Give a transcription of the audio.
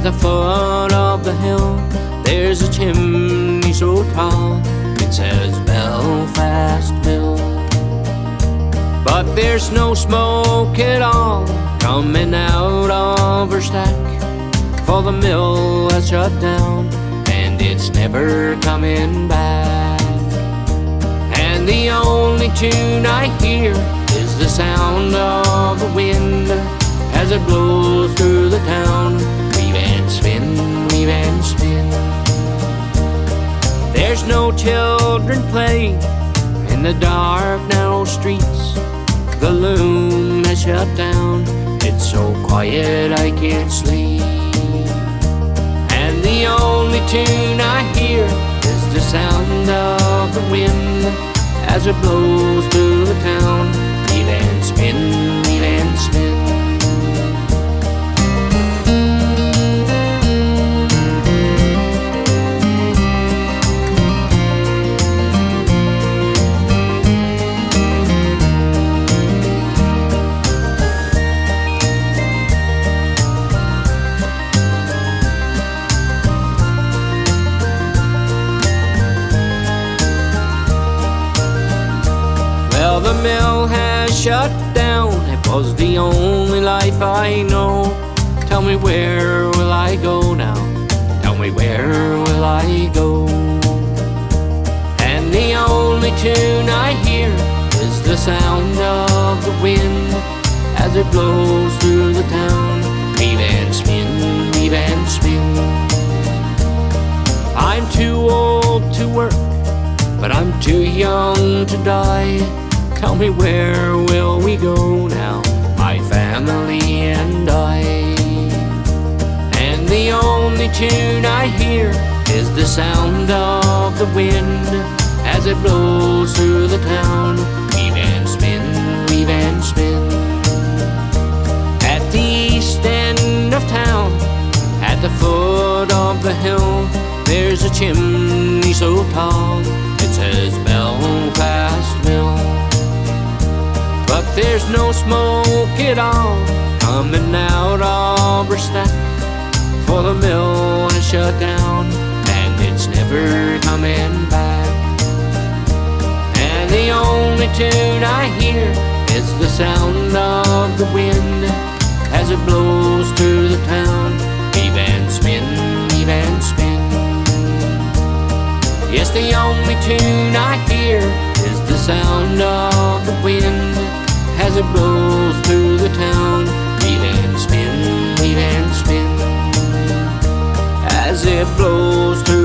the foot of the hill, there's a chimney so tall, it says Belfast Mill. But there's no smoke at all coming out of her stack, for the mill has shut down and it's never coming back. And the only tune I hear is the sound of the wind as it blows through the town. Weave and spin, weave and spin. There's no children playing in the dark narrow streets. The loom has shut down, it's so quiet I can't sleep. And the only tune I hear is the sound of the wind as it blows through the town. Weave and spin, weave and spin. Well, the mill has shut down, it was the only life I know. Tell me, where will I go now? Tell me, where will I go? And the only tune I hear is the sound of the wind as it blows through the town. Weave and spin, weave and spin. I'm too old to work, but I'm too young to die. Tell me, where will we go now, my family and I? And the only tune I hear is the sound of the wind as it blows through the town. Weave and spin, weave and spin. At the east end of town, at the foot of the hill, there's a chimney so tall, it says Belfast Mill. But there's no smoke at all coming out of her stack, for the mill is shut down and it's never coming back. And the only tune I hear is the sound of the wind as it blows through the town. Weave and spin, weave and spin. Yes, the only tune I hear is the sound of the wind as it blows through the town. Weave and spin, weave and spin. As it blows through